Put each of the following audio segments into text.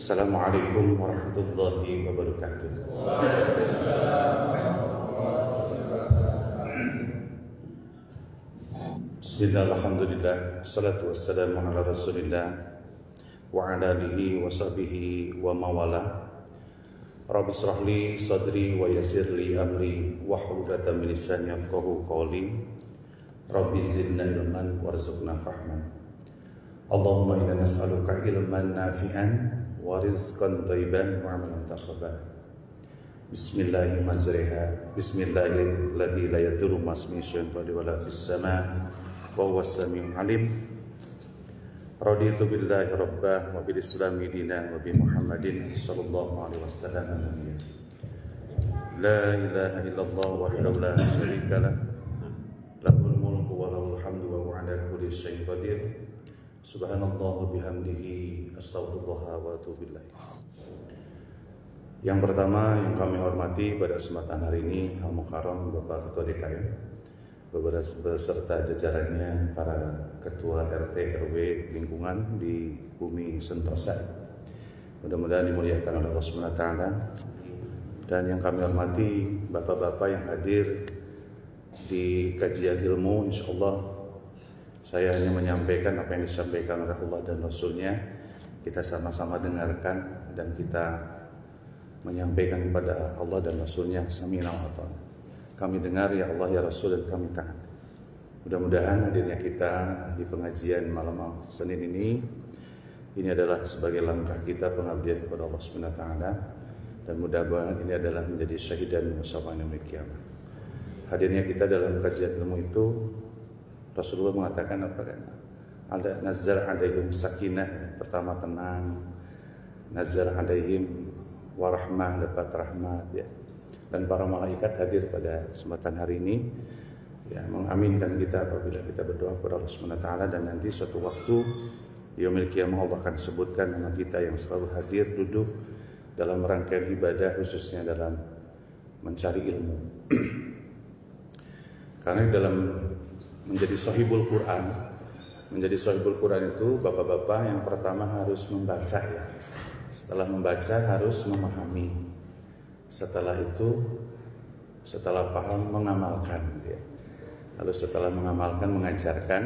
Assalamualaikum warahmatullahi wabarakatuh. Bismillah, alhamdulillah, salatu wassalamu ala rasulillah wa ala alihi wa sahbihi wa mawala. Rabbi israh li sadri wa yassir li amri wahlul 'uqdatam min lisani yafqahu qawli. Rabbi zidna ilman warzuqna fahman. Allahumma inna nas'aluka ilman nafi'an wa rizqan thayyiban wa 'amalan taqabbalan. Bismillahirrahmanirrahim. Bismillahilladzi la yadurru ma'asmihi syai'un fil ardi fis sama' wa huwas samiul alim. Raditu billahi rabbah wa bil islami dinan wa bi Muhammadin sallallahu alaihi wasallam nabiyyan. La ilaha illallah wahdahu la syarika lah. Lahul mulku wa lahul hamdu wa huwa ala kulli syai'in qadir. Subhanallah wa bihamdihi astaghfirullah wa atubu ilaih. Yang pertama yang kami hormati pada kesempatan hari ini Al Mukarram Bapak Ketua DKM beserta jajarannya, para ketua RT RW lingkungan di Bumi Sentosa. Mudah-mudahan dimuliakan oleh Allah Subhanahu wa taala. Dan yang kami hormati bapak-bapak yang hadir di kajian ilmu, insyaallah saya hanya menyampaikan apa yang disampaikan oleh Allah dan Rasulnya. Kita sama-sama dengarkan dan kita menyampaikan kepada Allah dan Rasulnya. Sami'na wa ata'na. Kami dengar ya Allah ya Rasul dan kami taat. Mudah-mudahan hadirnya kita di pengajian malam Senin ini adalah sebagai langkah kita pengabdian kepada Allah Subhanahu wa taala, dan mudah-mudahan ini adalah menjadi syahidan bersama yaumil qiyamah. Hadirnya kita dalam kajian ilmu itu, Rasulullah mengatakan apa kan? Ada nazzal alaihim sakinah, pertama tenang, nazzal alaihim warahmah, dapat rahmat ya. Dan para malaikat hadir pada kesempatan hari ini ya, mengaminkan kita apabila kita berdoa kepada Allah Subhanahu wa taala. Dan nanti suatu waktu yaumil qiyamah Allah akan sebutkan nama kita yang selalu hadir duduk dalam rangkaian ibadah, khususnya dalam mencari ilmu. Karena dalam menjadi sahibul Quran, itu bapak-bapak yang pertama harus membaca ya. Setelah membaca harus memahami. Setelah itu, setelah paham, mengamalkan ya. Lalu setelah mengamalkan, mengajarkan,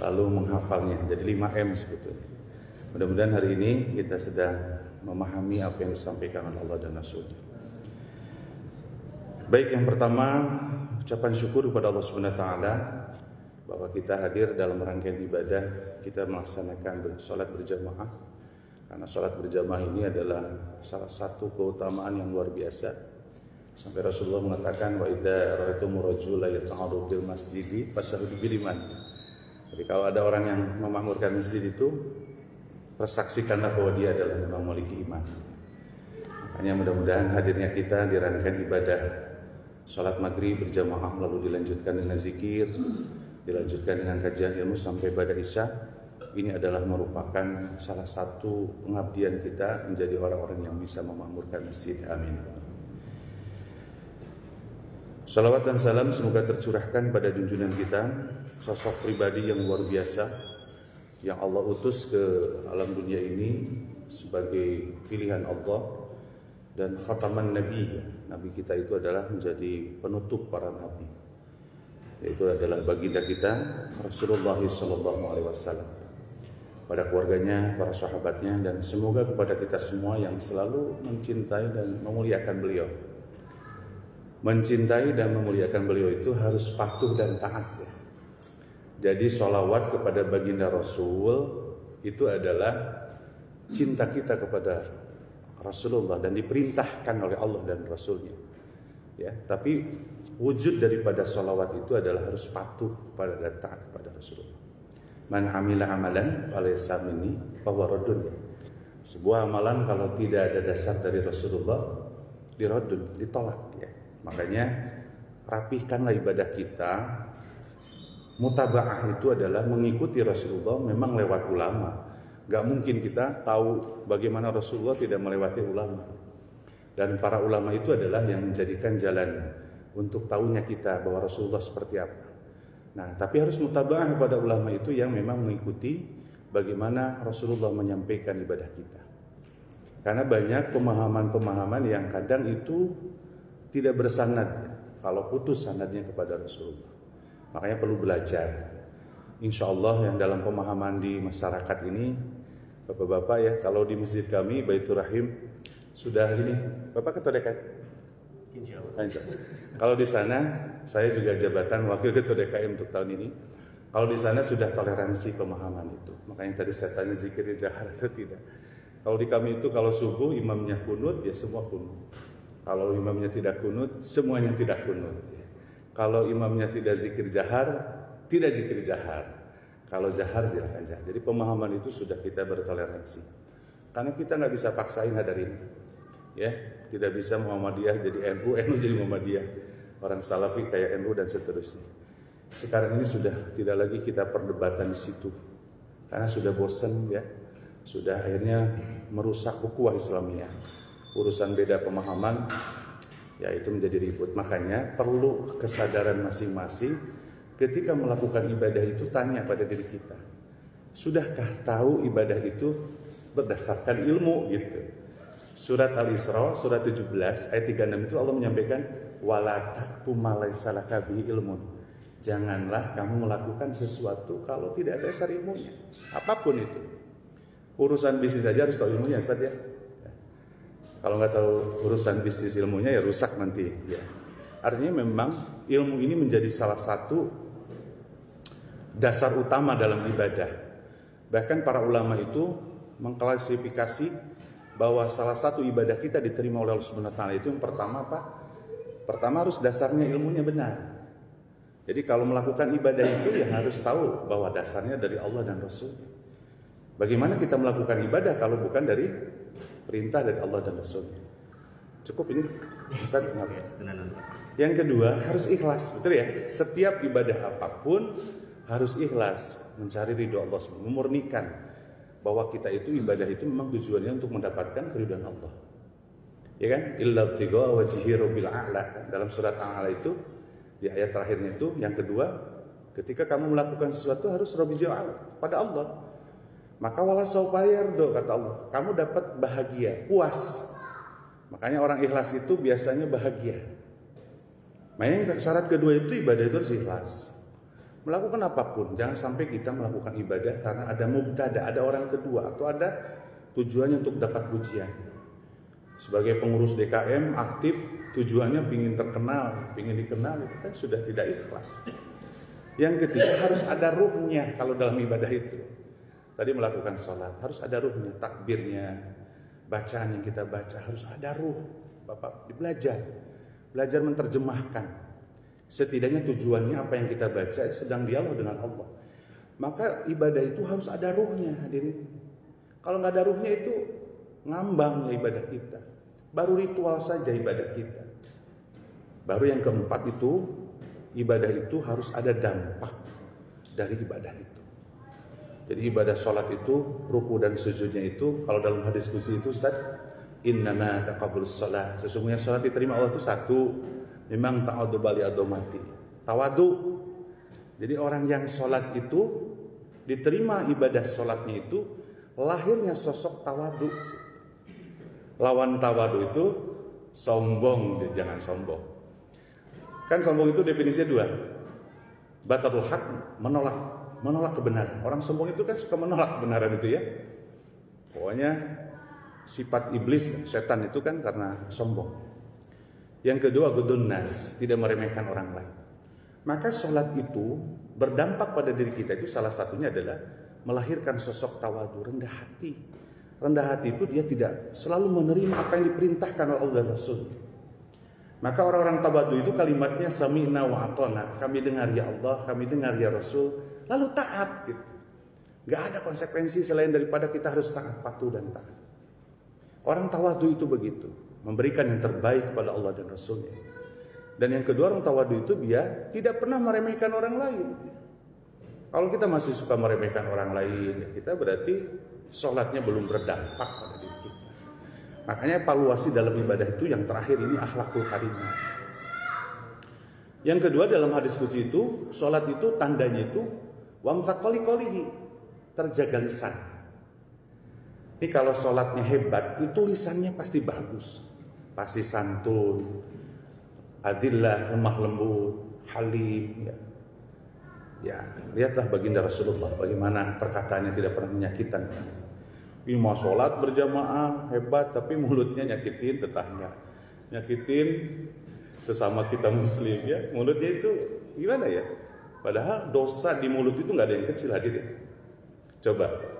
lalu menghafalnya. Jadi 5M sebetulnya. Mudah-mudahan hari ini kita sedang memahami apa yang disampaikan oleh Allah dan Rasulnya. Baik, yang pertama ucapan syukur kepada Allah Subhanahu wa taala bahwa kita hadir dalam rangkaian ibadah, kita melaksanakan salat berjamaah. Karena salat berjamaah ini adalah salah satu keutamaan yang luar biasa. Sampai Rasulullah mengatakan, wa idza ra'aytumur rajula yata'arradu bil masjidi fashahidu bil iman. Jadi kalau ada orang yang memakmurkan masjid itu, persaksikanlah bahwa dia adalah memang memiliki iman. Makanya mudah-mudahan hadirnya kita di rangkaian ibadah salat maghrib berjamaah, lalu dilanjutkan dengan zikir, dilanjutkan dengan kajian ilmu sampai pada isya. Ini adalah merupakan salah satu pengabdian kita menjadi orang-orang yang bisa memakmurkan masjid. Amin. Salawat dan salam semoga tercurahkan pada junjungan kita, sosok pribadi yang luar biasa yang Allah utus ke alam dunia ini sebagai pilihan Allah dan khataman nabi. Nabi kita itu adalah menjadi penutup para nabi. Yaitu adalah baginda kita Rasulullah sallallahu alaihi wasallam. Pada keluarganya, para sahabatnya, dan semoga kepada kita semua yang selalu mencintai dan memuliakan beliau. Mencintai dan memuliakan beliau itu harus patuh dan taat ya. Jadi sholawat kepada baginda Rasul itu adalah cinta kita kepada Rasulullah dan diperintahkan oleh Allah dan Rasulnya ya. Tapi wujud daripada sholawat itu adalah harus patuh pada dan taat kepada Rasulullah. Man amila amalan falaysa minni fahuwa raddun. Sebuah amalan kalau tidak ada dasar dari Rasulullah, diradun, ditolak ya. Makanya rapihkanlah ibadah kita. Mutaba'ah itu adalah mengikuti Rasulullah memang lewat ulama. Gak mungkin kita tahu bagaimana Rasulullah tidak melewati ulama. Dan para ulama itu adalah yang menjadikan jalan untuk tahunya kita bahwa Rasulullah seperti apa. Nah, tapi harus mutaba'ah pada ulama itu yang memang mengikuti bagaimana Rasulullah menyampaikan ibadah kita. Karena banyak pemahaman-pemahaman yang kadang itu tidak bersanad kalau putus sanadnya kepada Rasulullah. Makanya perlu belajar. Insya Allah yang dalam pemahaman di masyarakat ini, Bapak-bapak ya, kalau di masjid kami Baitur Rahim sudah ini, Bapak ketua DKM? Insya Allah. Kalau di sana saya juga jabatan wakil ketua DKM untuk tahun ini. Kalau di sana sudah toleransi pemahaman itu. Makanya tadi saya tanya zikirnya jahar atau tidak. Kalau di kami itu kalau subuh imamnya kunut ya semua kunut. Kalau imamnya tidak kunut semuanya tidak kunut. Kalau imamnya tidak zikir jahar tidak zikir jahar. Kalau jahar silakan jahar. Jadi pemahaman itu sudah kita bertoleransi. Karena kita nggak bisa paksain hadirin. Ya, tidak bisa Muhammadiyah jadi NU, NU jadi Muhammadiyah. Orang Salafi kayak NU dan seterusnya. Sekarang ini sudah tidak lagi kita perdebatan di situ. Karena sudah bosan ya. Sudah akhirnya merusak ukhuwah Islamiyah. Urusan beda pemahaman ya itu menjadi ribut. Makanya perlu kesadaran masing-masing ketika melakukan ibadah itu tanya pada diri kita. Sudahkah tahu ibadah itu berdasarkan ilmu gitu. Surat Al-Isra surat 17 ayat 36 itu Allah menyampaikan wala taqfu ma laysa laka bihi ilmun. Janganlah kamu melakukan sesuatu kalau tidak ada dasar ilmunya. Apapun itu. Urusan bisnis saja harus tahu ilmunya, Ustaz ya. Kalau nggak tahu urusan bisnis ilmunya ya rusak nanti. Ya. Artinya memang ilmu ini menjadi salah satu dasar utama dalam ibadah. Bahkan para ulama itu mengklasifikasi bahwa salah satu ibadah kita diterima oleh Allah Subhanahu wa taala itu yang pertama apa? Pertama harus dasarnya ilmunya benar. Jadi kalau melakukan ibadah itu ya harus tahu bahwa dasarnya dari Allah dan Rasul. Bagaimana kita melakukan ibadah kalau bukan dari perintah dari Allah dan Rasul? Cukup ini? Bisa Yang kedua harus ikhlas, betul ya? Setiap ibadah apapun harus ikhlas, mencari ridho Allah, memurnikan bahwa kita itu ibadah itu memang tujuannya untuk mendapatkan keridhaan Allah. Ya kan? Illa ibtigha wajhi rabbil a'la. Dalam surat Al-A'la itu di ayat terakhirnya itu yang kedua, ketika kamu melakukan sesuatu harus rabbil a'la pada Allah. Maka wala saufa yardo kata Allah, kamu dapat bahagia, puas. Makanya orang ikhlas itu biasanya bahagia. Makanya syarat kedua itu ibadah itu harus ikhlas. Melakukan apapun, jangan sampai kita melakukan ibadah karena ada mubtada, ada orang kedua atau ada tujuannya untuk dapat pujian. Sebagai pengurus DKM aktif, tujuannya ingin terkenal, ingin dikenal, itu kan sudah tidak ikhlas. Yang ketiga harus ada ruhnya kalau dalam ibadah itu. Tadi melakukan sholat harus ada ruhnya, takbirnya, bacaan yang kita baca harus ada ruh. Bapak belajar menerjemahkan. Setidaknya tujuannya apa yang kita baca sedang dialog dengan Allah. Maka ibadah itu harus ada ruhnya, hadirin. Kalau nggak ada ruhnya itu ngambang ya ibadah kita. Baru ritual saja ibadah kita. Baru yang keempat itu ibadah itu harus ada dampak dari ibadah itu. Jadi ibadah sholat itu ruku dan sujudnya itu kalau dalam hadis qudsi itu Ustaz, innama taqabbulus shalah. Sesungguhnya sholat diterima Allah itu satu, memang ta'addu bali adomati. Tawadu. Jadi orang yang sholat itu diterima ibadah sholatnya itu lahirnya sosok tawadu. Lawan tawadu itu sombong, jangan sombong. Kan sombong itu definisinya dua. Batarul haq, menolak kebenaran. Orang sombong itu kan suka menolak kebenaran itu ya. Pokoknya sifat iblis, setan itu kan karena sombong. Yang kedua ghadun nas, tidak meremehkan orang lain. Maka sholat itu berdampak pada diri kita itu salah satunya adalah melahirkan sosok tawadu, rendah hati. Rendah hati itu dia tidak selalu menerima apa yang diperintahkan oleh Allah dan Rasul. Maka orang-orang tawadu itu kalimatnya sami'na wa ata'na. Kami dengar ya Allah, kami dengar ya Rasul, lalu taat gitu. Gak ada konsekuensi selain daripada kita harus taat, patuh dan taat. Orang tawadu itu begitu, memberikan yang terbaik kepada Allah dan Rasulnya. Dan yang kedua orang tawadu itu dia tidak pernah meremehkan orang lain. Kalau kita masih suka meremehkan orang lain, kita berarti sholatnya belum berdampak pada diri kita. Makanya evaluasi dalam ibadah itu yang terakhir ini akhlakul karimah. Yang kedua dalam hadis qudsi itu, sholat itu tandanya itu wamsaqoli kolihi, terjaga lisan. Ini kalau sholatnya hebat, itu lisannya pasti bagus, pasti santun, adillah, lemah lembut, halim. Ya, lihatlah baginda Rasulullah bagaimana perkataannya tidak pernah menyakitkan. Ini mau sholat berjamaah hebat, tapi mulutnya nyakitin tetangga, nyakitin sesama kita muslim. Ya, mulutnya itu gimana ya? Padahal dosa di mulut itu nggak ada yang kecil, hadirin. Coba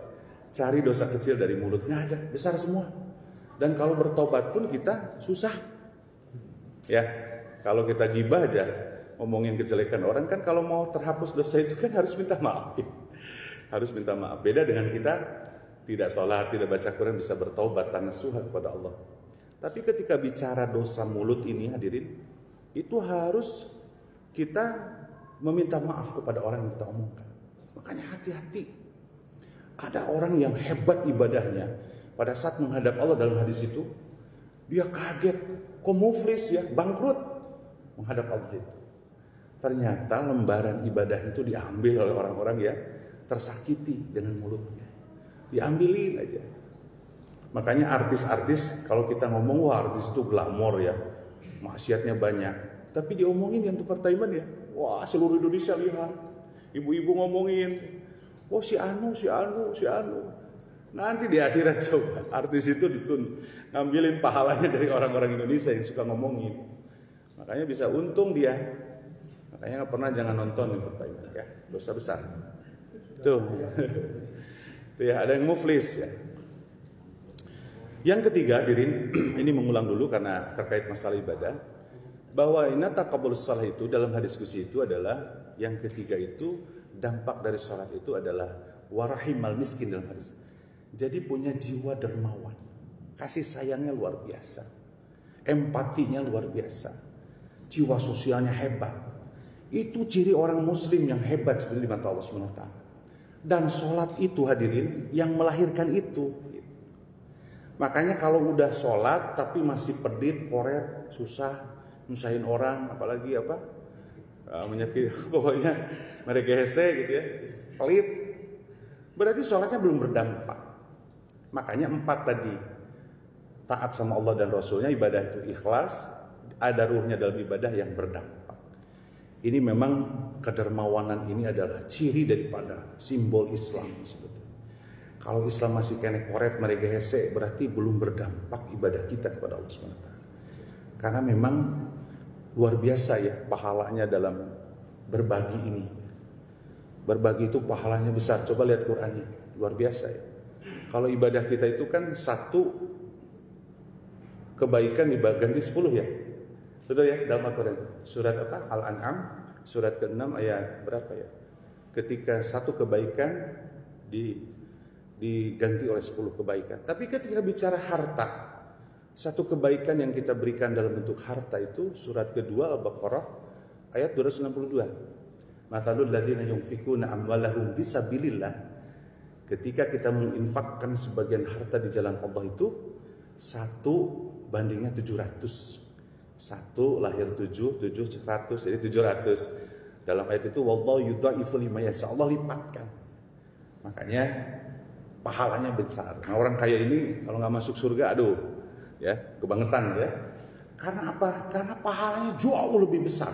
cari dosa kecil dari mulut, nggak ada, besar semua. Dan kalau bertobat pun kita susah. Ya, kalau kita gibah aja, ngomongin kejelekan orang kan, kalau mau terhapus dosa itu kan harus minta maaf. Harus minta maaf. Beda dengan kita tidak sholat, tidak baca Quran, bisa bertobat nasuha kepada Allah. Tapi ketika bicara dosa mulut ini, hadirin, itu harus kita meminta maaf kepada orang yang kita omongkan. Makanya hati-hati. Ada orang yang hebat ibadahnya, pada saat menghadap Allah dalam hadis itu, dia kaget, kok muflis ya, bangkrut menghadap Allah itu. Ternyata lembaran ibadah itu diambil oleh orang-orang yang tersakiti dengan mulutnya. Diambilin aja. Makanya artis-artis, kalau kita ngomong, wah artis itu glamor ya, maksiatnya banyak. Tapi diomongin yang entertainment ya, wah seluruh Indonesia lihat. Ibu-ibu ngomongin, oh si Anu. Nanti di akhirat coba artis itu ngambilin pahalanya dari orang-orang Indonesia yang suka ngomongin. Makanya bisa untung dia. Makanya nggak pernah jangan nonton entertainment ya, dosa besar. Tuh, tuh ya, ada yang muflis ya. Yang ketiga, hadirin, ini mengulang dulu karena terkait masalah ibadah, bahwa inna taqabbulus shalah itu dalam hadis kursi itu adalah yang ketiga itu, dampak dari sholat itu adalah warahimal miskin dalam hadis. Jadi punya jiwa dermawan, kasih sayangnya luar biasa, empatinya luar biasa, jiwa sosialnya hebat. Itu ciri orang muslim yang hebat seperti di mata Allah SWT. Dan sholat itu, hadirin, yang melahirkan itu. Makanya kalau udah sholat tapi masih pedit, koret, susah, nyusahin orang, apalagi menyakiti, pokoknya mereka hese gitu ya, pelit, berarti sholatnya belum berdampak. Makanya 4 tadi, taat sama Allah dan Rasulnya, ibadah itu ikhlas, ada ruhnya dalam ibadah yang berdampak. Ini memang kedermawanan ini adalah ciri daripada simbol Islam sebetulnya. Kalau Islam masih kena koret mereka hese, berarti belum berdampak ibadah kita kepada Allah SWT. Karena memang luar biasa ya pahalanya dalam berbagi ini. Berbagi itu pahalanya besar. Coba lihat Qur'annya, luar biasa ya. Kalau ibadah kita itu kan 1 kebaikan diganti 10 ya. Betul ya, dalam Al-Quran itu. Surat apa? Al-An'am, surat ke-6 ayat berapa ya? Ketika 1 kebaikan diganti oleh 10 kebaikan. Tapi ketika bicara harta, 1 kebaikan yang kita berikan dalam bentuk harta itu surat kedua Al-Baqarah ayat 262. Mathalul ladzina yunfikuna amwalahum fisabilillah. Ketika kita menginfakkan sebagian harta di jalan Allah itu 1 bandingnya 700. 1 lahir 7, 100, jadi 700. Dalam ayat itu wallahu yudha'ifu liman yasha, Allah lipatkan. Makanya pahalanya besar. Nah, orang kaya ini kalau nggak masuk surga, aduh, ya kebangetan ya. Karena apa? Karena pahalanya jauh lebih besar.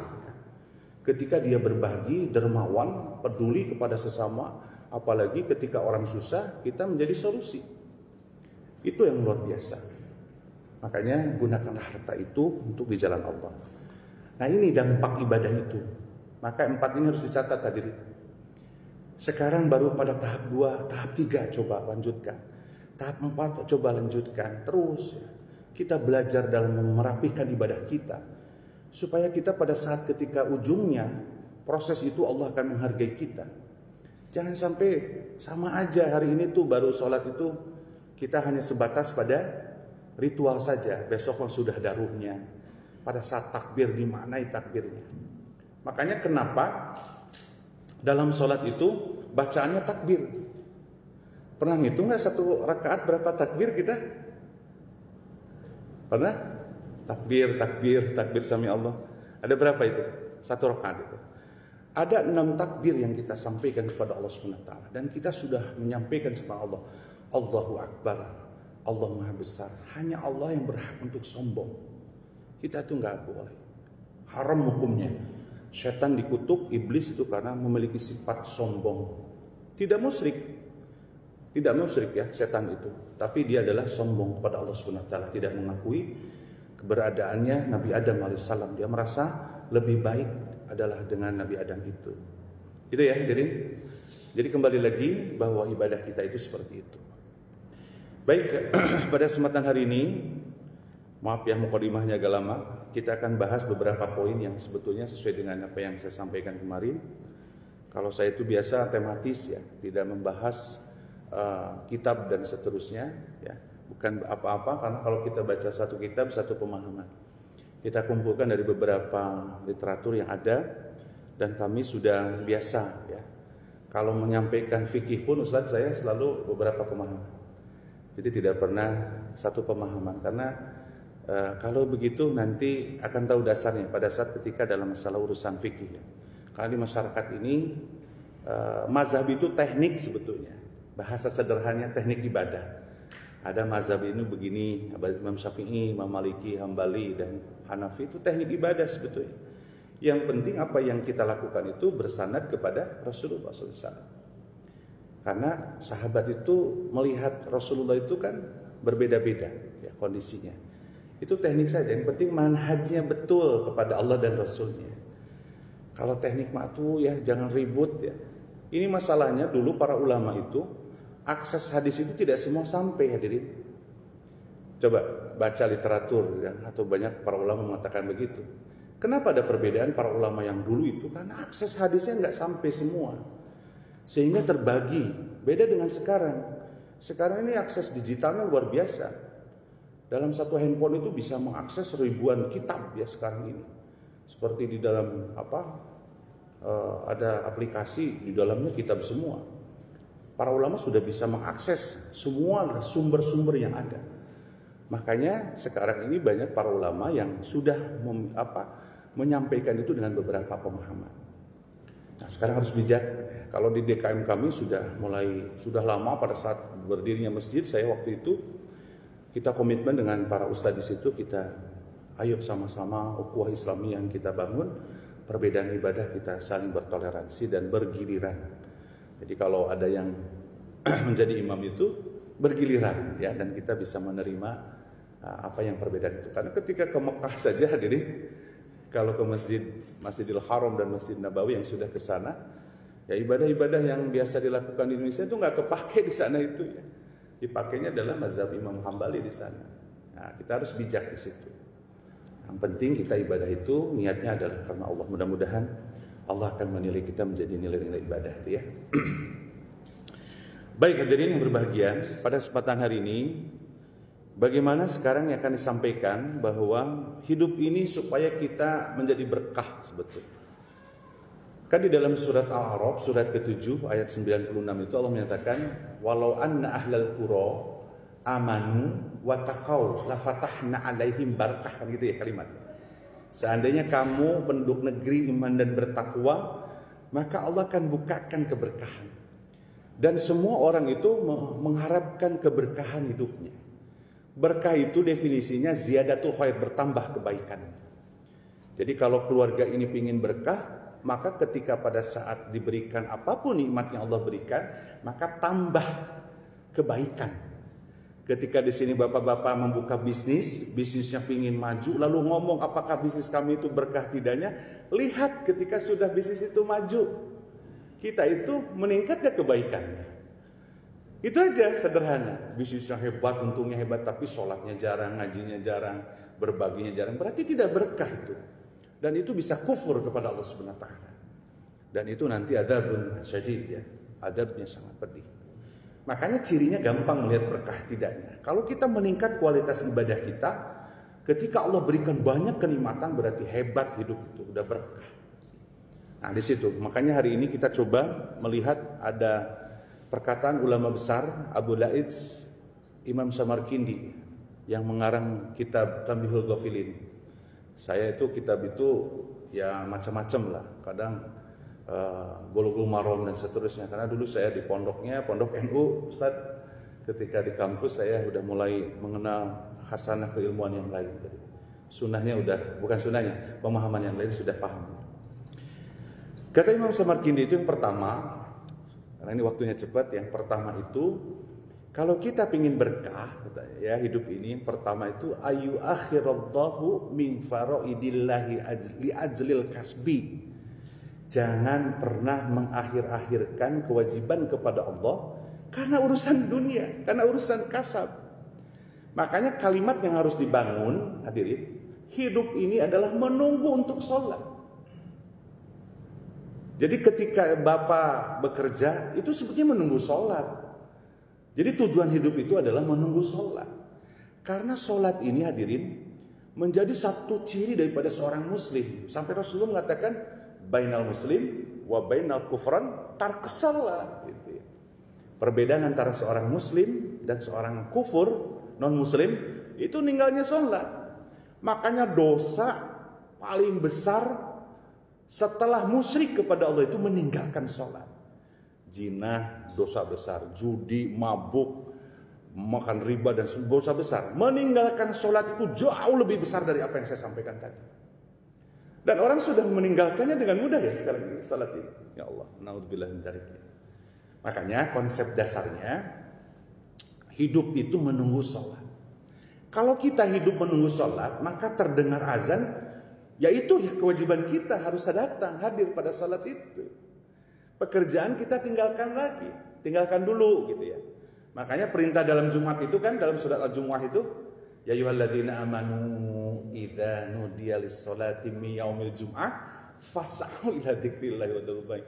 Ketika dia berbagi, dermawan, peduli kepada sesama, apalagi ketika orang susah, kita menjadi solusi. Itu yang luar biasa. Makanya gunakanlah harta itu untuk di jalan Allah. Nah ini dampak ibadah itu. Maka 4 ini harus dicatat hadirin. Sekarang baru pada tahap 2, tahap 3 coba lanjutkan. Tahap 4 coba lanjutkan. Terus kita belajar dalam merapikan ibadah kita. Supaya kita pada saat ketika ujungnya, proses itu Allah akan menghargai kita. Jangan sampai sama aja hari ini tuh baru sholat itu kita hanya sebatas pada ritual saja, besok sudah ada ruhnya. Pada saat takbir dimaknai takbirnya. Makanya kenapa dalam sholat itu bacaannya takbir. Pernah ngitung nggak 1 rakaat berapa takbir kita? Pernah? Takbir sami Allah. Ada berapa itu? 1 rakaat itu. Ada 6 takbir yang kita sampaikan kepada Allah SWT. Dan kita sudah menyampaikan kepada Allah, Allahu Akbar. Allah Maha Besar. Hanya Allah yang berhak untuk sombong. Kita tuh nggak boleh. Haram hukumnya. Setan dikutuk, iblis itu karena memiliki sifat sombong. Tidak musyrik ya setan itu, tapi dia adalah sombong kepada Allah Subhanahu wa taala, tidak mengakui keberadaannya Nabi Adam alaihissalam. Dia merasa lebih baik adalah dengan Nabi Adam itu. Itu ya, jadi kembali lagi bahwa ibadah kita itu seperti itu. Baik, pada kesempatan hari ini, maaf ya mukadimahnya agak lama, kita akan bahas beberapa poin yang sebetulnya sesuai dengan apa yang saya sampaikan kemarin. Kalau saya itu biasa tematis ya, tidak membahas kitab dan seterusnya ya, bukan apa-apa, karena kalau kita baca satu kitab satu pemahaman. Kita kumpulkan dari beberapa literatur yang ada, dan kami sudah biasa ya. Kalau menyampaikan fikih pun Ustadz saya selalu beberapa pemahaman. Jadi tidak pernah satu pemahaman, karena kalau begitu nanti akan tahu dasarnya pada saat ketika dalam masalah urusan fikih ya. Karena di masyarakat ini mazhab itu teknik sebetulnya. Bahasa sederhananya teknik ibadah. Ada mazhab ini begini, Imam Syafi'i, Imam Maliki, Hambali, dan Hanafi, itu teknik ibadah sebetulnya. Yang penting apa yang kita lakukan itu bersanad kepada Rasulullah SAW. Karena sahabat itu melihat Rasulullah itu kan berbeda-beda ya kondisinya. Itu teknik saja, yang penting manhajnya betul kepada Allah dan Rasulnya. Kalau teknik matu ya jangan ribut ya. Ini masalahnya dulu para ulama itu akses hadis itu tidak semua sampai, hadirin. Coba baca literatur ya, atau banyak para ulama mengatakan begitu. Kenapa ada perbedaan para ulama yang dulu itu? Karena akses hadisnya nggak sampai semua, sehingga terbagi. Beda dengan sekarang. Sekarang ini akses digitalnya luar biasa. Dalam satu handphone itu bisa mengakses ribuan kitab ya sekarang ini. Seperti di dalam ada aplikasi di dalamnya kitab semua. Para ulama sudah bisa mengakses semua sumber-sumber yang ada. Makanya sekarang ini banyak para ulama yang sudah menyampaikan itu dengan beberapa pemahaman. Nah, sekarang harus bijak. Kalau di DKM kami sudah lama pada saat berdirinya masjid, saya waktu itu kita komitmen dengan para ustadz di situ, kita ayo sama-sama ukhuwah Islamiyah yang kita bangun, perbedaan ibadah kita saling bertoleransi dan bergiliran. Jadi kalau ada yang menjadi imam itu bergiliran ya, dan kita bisa menerima apa yang perbedaan itu. Karena ketika ke Mekah saja hadirin, kalau ke Masjidil Haram dan Masjid Nabawi yang sudah ke sana, ya ibadah-ibadah yang biasa dilakukan di Indonesia itu nggak kepake di sana itu ya. Dipakainya adalah mazhab Imam Hambali di sana. Nah, kita harus bijak di situ. Yang penting kita ibadah itu niatnya adalah karena Allah. Mudah-mudahan Allah akan menilai kita menjadi nilai-nilai ibadah ya. Baik hadirin yang berbahagia, pada kesempatan hari ini bagaimana sekarang yang akan disampaikan bahwa hidup ini supaya kita menjadi berkah sebetulnya. Kan di dalam surat Al-A'raf surat ke-7 ayat 96 itu Allah menyatakan walau anna ahlal qura amanu wa taqau la fatahna alaihim barakah, kan gitu ya kalimatnya. Seandainya kamu penduduk negeri iman dan bertakwa, maka Allah akan bukakan keberkahan. Dan semua orang itu mengharapkan keberkahan hidupnya. Berkah itu definisinya ziyadatul khair, bertambah kebaikan. Jadi kalau keluarga ini ingin berkah, maka ketika pada saat diberikan apapun nikmat yang Allah berikan, maka tambah kebaikan. Ketika di sini bapak-bapak membuka bisnisnya ingin maju, lalu ngomong apakah bisnis kami itu berkah tidaknya, lihat ketika sudah bisnis itu maju, kita itu meningkatnya kebaikannya. Itu aja sederhana. Bisnisnya hebat, untungnya hebat, tapi sholatnya jarang, ngajinya jarang, berbaginya jarang, berarti tidak berkah itu. Dan itu bisa kufur kepada Allah Subhanahu wa taala. Dan itu nanti adzabun syadid ya. Adabnya sangat pedih. Makanya cirinya gampang melihat berkah tidaknya. Kalau kita meningkat kualitas ibadah kita, ketika Allah berikan banyak kenikmatan berarti hebat hidup itu, udah berkah. Nah, di situ. Makanya hari ini kita coba melihat ada perkataan ulama besar Abu Laiz Imam Samarkindi yang mengarang kitab Tanbihul Ghafilin. Saya itu kitab itu ya macam-macam lah, kadang Bulughul Maram dan seterusnya. Karena dulu saya di pondok NU, Ustaz, Ketika di kampus saya udah mulai mengenal hasanah keilmuan yang lain. Jadi, sunnahnya bukan sunnahnya, pemahaman yang lain sudah paham. Kata Imam Samarkindi itu yang pertama, karena ini waktunya cepat, yang pertama itu kalau kita ingin berkah, ya hidup ini, yang pertama itu ayu akhirallahu min faraidillahi li ajlil kasbi. Jangan pernah mengakhir-akhirkan kewajiban kepada Allah karena urusan dunia, karena urusan kasab. Makanya kalimat yang harus dibangun, hadirin, hidup ini adalah menunggu untuk sholat. Jadi ketika Bapak bekerja, itu sebetulnya menunggu sholat. Jadi tujuan hidup itu adalah menunggu sholat. Karena sholat ini, hadirin, menjadi satu ciri daripada seorang muslim. Sampai Rasulullah mengatakan, bainal muslim wa bainal kufran tarkus shalah. Gitu ya. Perbedaan antara seorang muslim dan seorang kufur, non muslim, itu ninggalnya sholat. Makanya dosa paling besar setelah musyrik kepada Allah itu meninggalkan sholat. Zina, dosa besar. Judi, mabuk, makan riba, dan dosa besar. Meninggalkan sholat itu jauh lebih besar dari apa yang saya sampaikan tadi. Dan orang sudah meninggalkannya dengan mudah ya sekarang ini, sholat ini. Ya Allah, naudzubillah min dzalik. Makanya konsep dasarnya, hidup itu menunggu sholat. Kalau kita hidup menunggu sholat, maka terdengar azan, yaitu ya kewajiban kita harus datang, hadir pada sholat itu. Pekerjaan kita tinggalkan dulu gitu ya. Makanya perintah dalam Jumat itu kan, dalam surat Al-Jumu'ah itu, ya ayyuhalladzina amanu idza nudiya lis-sholati min yaumil jum'ah fas'au ila dzikrillah wa dzarul bai'.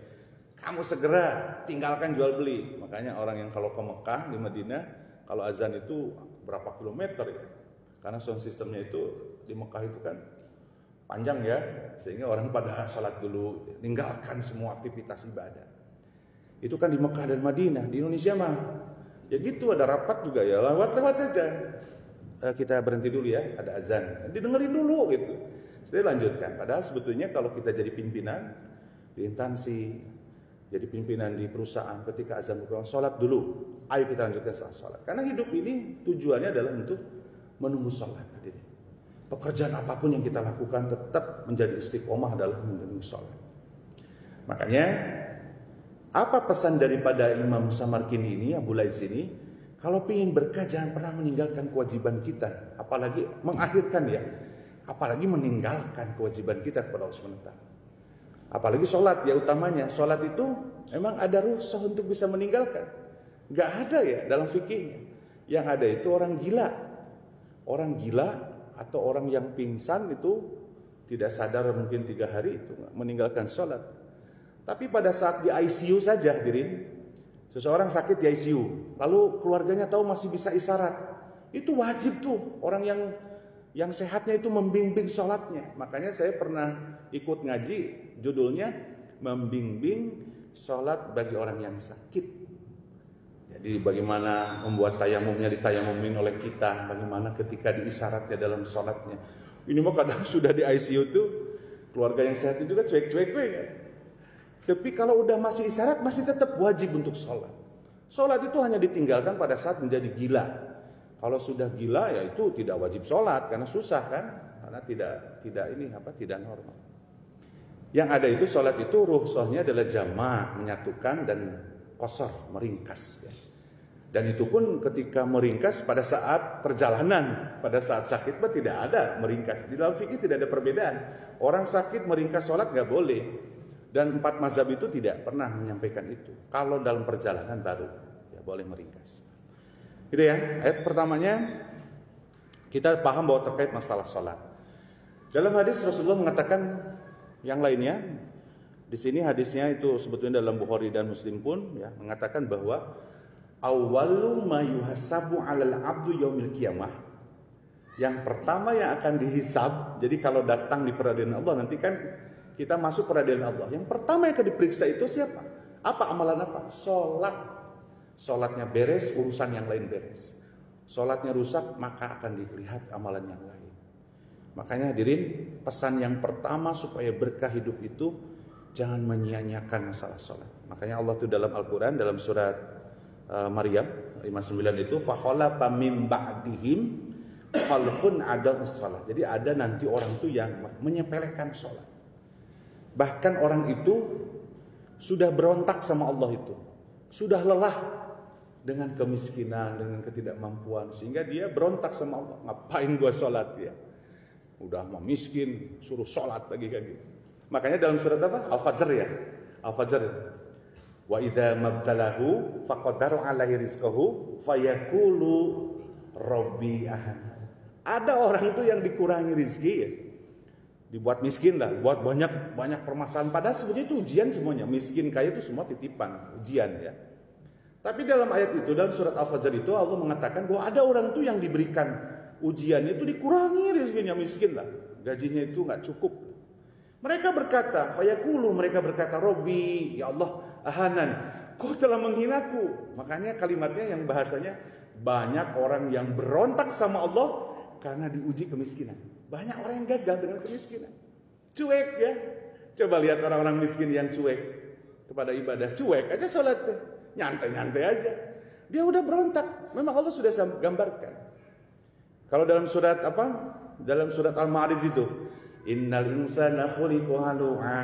Kamu segera tinggalkan jual beli. Makanya orang yang kalau ke Mekah di Madinah, kalau azan itu berapa kilometer ya. Karena sound systemnya itu di Mekah itu kan panjang ya, sehingga orang pada sholat dulu, tinggalkan semua aktivitas ibadah. Itu kan di Mekah dan Madinah. Di Indonesia mah ya gitu, ada rapat juga ya, lewat aja. Kita berhenti dulu ya, ada azan, didengerin dulu gitu. Saya lanjutkan. Padahal sebetulnya kalau kita jadi pimpinan di instansi, jadi pimpinan di perusahaan, ketika azan berkumandang, sholat dulu. Ayo kita lanjutkan setelah sholat. Karena hidup ini tujuannya adalah untuk menunggu sholat. Pekerjaan apapun yang kita lakukan tetap menjadi istiqomah adalah menunggu sholat. Makanya apa pesan daripada Imam Samarkindi ini, Abu Lais ini? Kalau ingin berkah jangan pernah meninggalkan kewajiban kita, apalagi mengakhirkan ya, apalagi meninggalkan kewajiban kita kepada Allah SWT. Apalagi sholat ya utamanya. Sholat itu memang ada rukhsah untuk bisa meninggalkan. Gak ada ya dalam fikihnya. Yang ada itu orang gila. Orang gila atau orang yang pingsan itu tidak sadar mungkin 3 hari itu meninggalkan sholat. Tapi pada saat di ICU saja, hadirin, seseorang sakit di ICU, lalu keluarganya tahu masih bisa isyarat, itu wajib tuh orang yang sehatnya itu membimbing sholatnya. Makanya saya pernah ikut ngaji, judulnya membimbing sholat bagi orang yang sakit. Jadi bagaimana membuat tayamumnya ditayamumin oleh kita, bagaimana ketika diisyaratnya dalam sholatnya. Ini mah kadang sudah di ICU tuh keluarga yang sehat itu kan cuek-cuek ya. Tapi kalau udah masih isyarat masih tetap wajib untuk sholat. Sholat itu hanya ditinggalkan pada saat menjadi gila. Kalau sudah gila ya itu tidak wajib sholat karena susah kan, karena tidak normal. Yang ada itu sholat itu rukhsahnya adalah jama', menyatukan, dan qasar, meringkas ya. Dan itu pun ketika meringkas pada saat perjalanan, pada saat sakit mah tidak ada meringkas. Di dalam fikih tidak ada perbedaan. Orang sakit meringkas sholat nggak boleh. Dan 4 mazhab itu tidak pernah menyampaikan itu. Kalau dalam perjalanan baru ya boleh meringkas. Gitu ya. Ayat pertamanya kita paham bahwa terkait masalah sholat. Dalam hadis Rasulullah mengatakan yang lainnya. Di sini hadisnya itu sebetulnya dalam Bukhari dan Muslim pun ya mengatakan bahwa awwalu ma yuhasabu 'alal 'abdu yaumil qiyamah. Yang pertama yang akan dihisab. Jadi kalau datang di peradilan Allah nanti kan kita masuk peradilan Allah. Yang pertama yang akan diperiksa itu siapa? Apa amalan apa? Sholat. Sholatnya beres, urusan yang lain beres. Sholatnya rusak, maka akan dilihat amalan yang lain. Makanya hadirin, pesan yang pertama supaya berkah hidup itu jangan menyia-nyiakan masalah sholat. Makanya Allah itu dalam Al-Quran, dalam surat Maryam 59 itu fakhalafa mim ba'dihim khalfun adaa'us shalah. Jadi ada nanti orang itu yang menyepelekan sholat. Bahkan orang itu sudah berontak sama Allah itu. Sudah lelah dengan kemiskinan, dengan ketidakmampuan, sehingga dia berontak sama Allah. Ngapain gua sholat ya? Udah mau miskin, suruh sholat lagi kayak gitu. Makanya dalam surat apa? Al-Fajr ya. Al-Fajr. Wa idza mabtalahu faqadara alaihi rizqahu fayaqulu rabbi ahana. Ada orang itu yang dikurangi rezeki ya. Dibuat miskin lah, buat banyak permasalahan. Padahal sebenarnya itu ujian semuanya. Miskin kaya itu semua titipan, ujian ya. Tapi dalam ayat itu, dalam surat Al-Fajr itu Allah mengatakan bahwa ada orang itu yang diberikan ujiannya itu dikurangi rezekinya, miskin lah. Gajinya itu nggak cukup. Mereka berkata, fayaqulu, mereka berkata, Robbi, ya Allah, ahanan, kau telah menghinaku. Makanya kalimatnya yang bahasanya banyak orang yang berontak sama Allah karena diuji kemiskinan. Banyak orang yang gagal dengan kemiskinan. Cuek ya. Coba lihat orang-orang miskin yang cuek kepada ibadah. Cuek aja sholatnya. Nyantai-nyantai aja. Dia udah berontak. Memang Allah sudah gambarkan. Kalau dalam surat apa? Dalam surat Al-Ma'arij itu. Innal insana khuliqa halu'a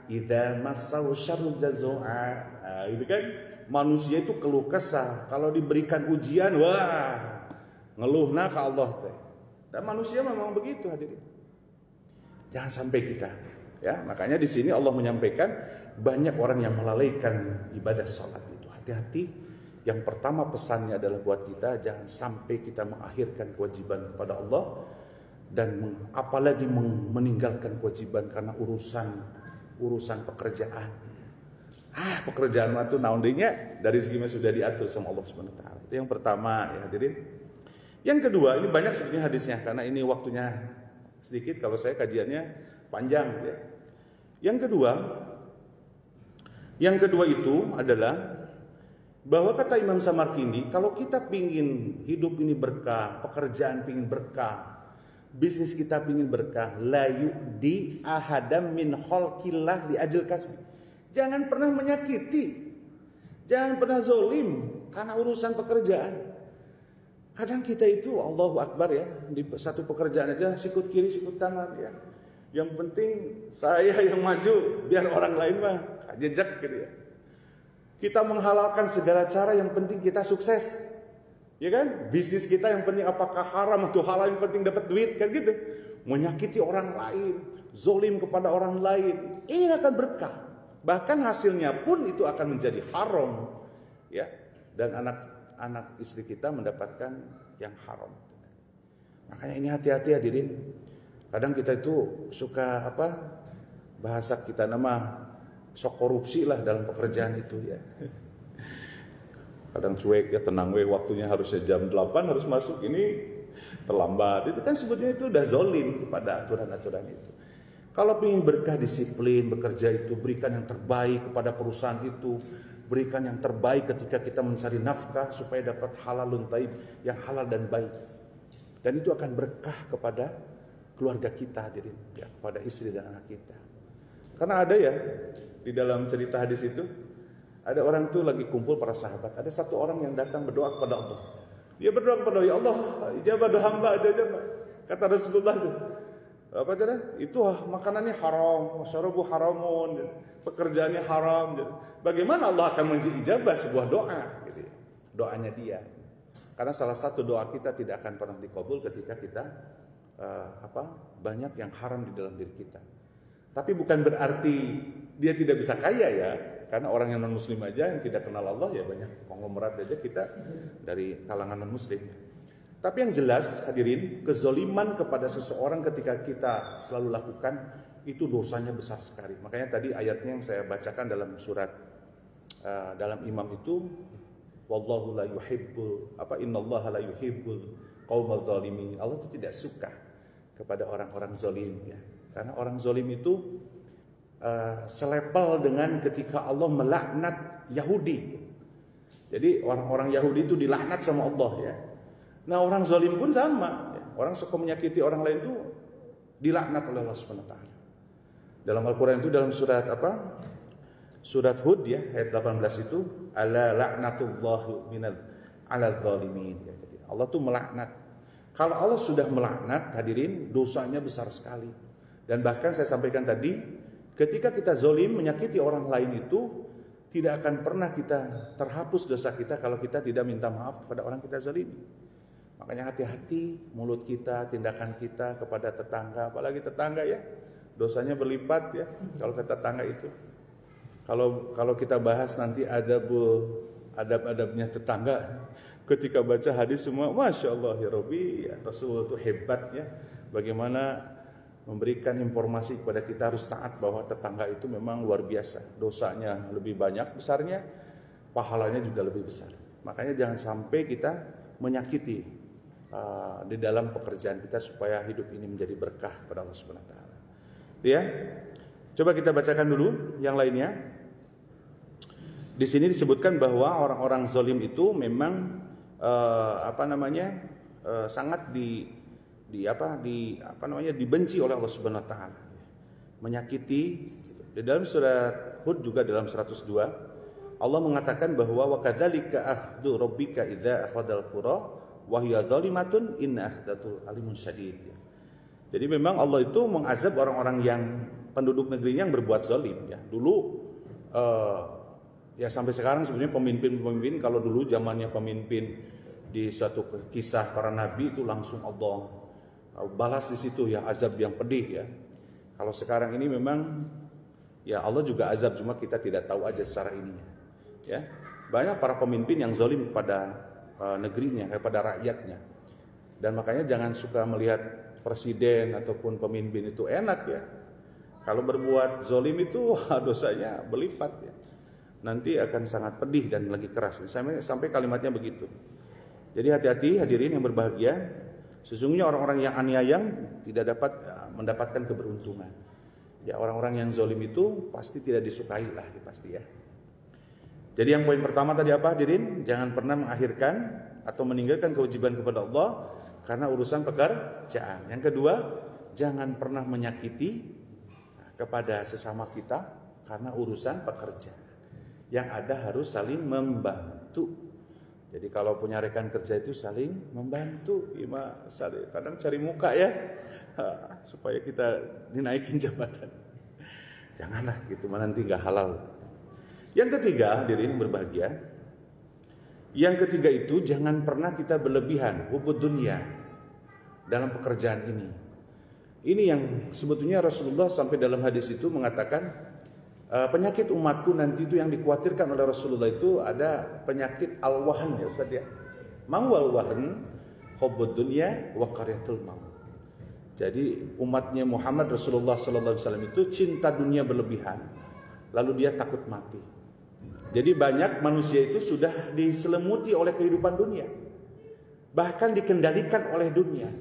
idza massahu syarru jazua. Nah, itu kan manusia itu keluh kesah. Kalau diberikan ujian, wah, ngeluhna ke Allah teh. Dan manusia memang begitu hadirin. Jangan sampai kita, ya. Makanya di sini Allah menyampaikan banyak orang yang melalaikan ibadah salat itu. Hati-hati. Yang pertama pesannya adalah buat kita, jangan sampai kita mengakhirkan kewajiban kepada Allah dan apalagi meninggalkan kewajiban karena urusan pekerjaan. Pekerjaan itu naondinya dari segini sudah diatur sama Allah Subhanahu wa taala. Itu yang pertama ya hadirin. Yang kedua, ini banyak sebetulnya hadisnya karena ini waktunya sedikit, kalau saya kajiannya panjang ya. Yang kedua itu adalah bahwa kata Imam Samarkindi, kalau kita pingin hidup ini berkah, pekerjaan pingin berkah, bisnis kita pingin berkah, la yu'di ahadam min khalqillah li ajil kasbi. Jangan pernah menyakiti, jangan pernah zolim karena urusan pekerjaan. Kadang kita itu Allahu Akbar ya, di satu pekerjaan aja sikut kiri sikut kanan ya. Yang penting saya yang maju, biar orang lain mah jejak gitu ya. Kita menghalalkan segala cara, yang penting kita sukses. Ya kan? Bisnis kita yang penting apakah haram atau halal, yang penting dapat duit kan gitu. Menyakiti orang lain, zolim kepada orang lain, ini akan berkah. Bahkan hasilnya pun itu akan menjadi haram. Ya. Dan anak istri kita mendapatkan yang haram. Makanya ini hati-hati hadirin. Kadang kita itu suka bahasa kita nama sok korupsi lah dalam pekerjaan itu ya. Kadang cuek ya, tenang waktunya harusnya jam 8 harus masuk, ini terlambat. Itu kan sebetulnya itu udah zolim kepada aturan-aturan itu. Kalau ingin berkah disiplin bekerja itu, berikan yang terbaik kepada perusahaan itu, berikan yang terbaik ketika kita mencari nafkah supaya dapat halalun thayyib, yang halal dan baik. Dan itu akan berkah kepada keluarga kita hadirin, ya, kepada istri dan anak kita. Karena ada ya di dalam cerita hadis itu, ada orang tuh lagi kumpul para sahabat, ada satu orang yang datang berdoa kepada Allah. Dia berdoa kepada Allah, ya Allah, ijabah doa hamba, ada ijabah. Kata Rasulullah tuh, apa cara? Itu makanannya haram, wasyarabu haramun, pekerjaannya haram. Bagaimana Allah akan menjijabah sebuah doa? Gitu ya. Doanya dia. Karena salah satu doa kita tidak akan pernah dikabul ketika kita banyak yang haram di dalam diri kita. Tapi bukan berarti dia tidak bisa kaya ya. Karena orang yang non muslim aja yang tidak kenal Allah ya banyak konglomerat aja kita dari kalangan non muslim. Tapi yang jelas hadirin, kezoliman kepada seseorang ketika kita selalu lakukan itu dosanya besar sekali. Makanya tadi ayatnya yang saya bacakan dalam surat dalam Imam itu, wallahu la yuhibbul innallaha la yuhibbul qaumal zalimin. Allah itu tidak suka kepada orang-orang zalim ya. Karena orang zalim itu selepel dengan ketika Allah melaknat Yahudi. Jadi orang-orang Yahudi itu dilaknat sama Allah ya. Nah orang zalim pun sama ya. Orang suka menyakiti orang lain itu dilaknat oleh Allah Subhanahu wa taala. Dalam Al-Qur'an itu dalam surat Surat Hud ya, ayat 18 itu, ala la'natullahi minal ala zalimin. Ya, jadi Allah tuh melaknat. Kalau Allah sudah melaknat, hadirin, dosanya besar sekali. Dan bahkan saya sampaikan tadi, ketika kita zalim menyakiti orang lain itu, tidak akan pernah kita terhapus dosa kita kalau kita tidak minta maaf kepada orang kita zalimi. Makanya hati-hati mulut kita, tindakan kita kepada tetangga, apalagi tetangga ya, dosanya berlipat ya kalau ke tetangga itu. Kalau kita bahas nanti adab-adabnya tetangga, ketika baca hadis semua, Masya Allah ya Rabbi, ya, Rasulullah itu hebat ya, bagaimana memberikan informasi kepada kita harus taat bahwa tetangga itu memang luar biasa, dosanya lebih banyak besarnya, pahalanya juga lebih besar. Makanya jangan sampai kita menyakiti di dalam pekerjaan kita supaya hidup ini menjadi berkah pada Allah Subhanahu wa taala. Ya. Coba kita bacakan dulu yang lainnya. Di sini disebutkan bahwa orang-orang zalim itu memang sangat dibenci oleh Allah Subhanahu wa taala. Menyakiti. Di dalam surat Hud juga dalam 102 Allah mengatakan bahwa wa kadzalika akhdhu rabbika idza akhadhal qura wa hiya zalimatun inna akhdahu alimun syadid. Jadi memang Allah itu mengazab orang-orang yang penduduk negerinya yang berbuat zalim ya. Dulu ya sampai sekarang sebenarnya pemimpin-pemimpin, kalau dulu zamannya pemimpin di suatu kisah para nabi itu langsung Allah balas di situ ya, azab yang pedih ya. Kalau sekarang ini memang ya Allah juga azab, cuma kita tidak tahu aja secara ininya. Ya. Banyak para pemimpin yang zalim kepada negerinya, kepada rakyatnya. Dan makanya jangan suka melihat presiden ataupun pemimpin itu enak ya. Kalau berbuat zalim itu dosanya berlipat ya. Nanti akan sangat pedih dan lagi keras. Sampai kalimatnya begitu. Jadi hati-hati hadirin yang berbahagia. Sesungguhnya orang-orang yang aniaya tidak dapat mendapatkan keberuntungan. Ya, orang-orang yang zalim itu pasti tidak disukai lah, pasti ya. Jadi yang poin pertama tadi apa hadirin? Jangan pernah mengakhirkan atau meninggalkan kewajiban kepada Allah karena urusan pekerjaan. Yang kedua, jangan pernah menyakiti kepada sesama kita karena urusan pekerjaan. Yang ada harus saling membantu. Jadi kalau punya rekan kerja itu saling membantu. Kadang cari muka ya, supaya kita dinaikin jabatan. Janganlah gitu, nanti nggak halal. Yang ketiga, hadirin berbahagia. Yang ketiga itu jangan pernah kita berlebihan hubud dunia dalam pekerjaan ini. Ini yang sebetulnya Rasulullah sampai dalam hadis itu mengatakan penyakit umatku nanti itu yang dikhawatirkan oleh Rasulullah itu ada penyakit al-wahn ya Ustaz ya. Mau al-wahn hubud dunya wa qaryatul maut. Jadi umatnya Muhammad Rasulullah sallallahu alaihi wasallam itu cinta dunia berlebihan, lalu dia takut mati. Jadi banyak manusia itu sudah diselimuti oleh kehidupan dunia, bahkan dikendalikan oleh dunia.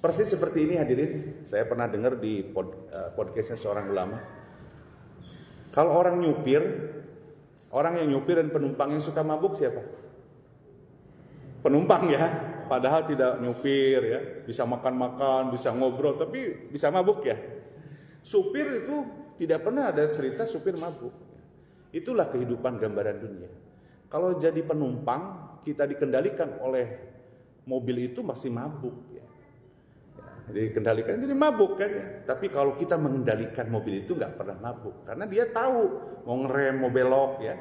Persis seperti ini hadirin, saya pernah dengar di podcastnya seorang ulama. Kalau orang yang nyupir dan penumpang yang suka mabuk siapa? Penumpang ya, padahal tidak nyupir ya, bisa makan-makan, bisa ngobrol, tapi bisa mabuk ya. Supir itu tidak pernah ada cerita supir mabuk. Itulah kehidupan gambaran dunia. Kalau jadi penumpang, kita dikendalikan oleh mobil itu masih mabuk ya. Dikendalikan jadi mabuk kan ya. Tapi kalau kita mengendalikan mobil itu nggak pernah mabuk, karena dia tahu mau ngerem, mau belok ya.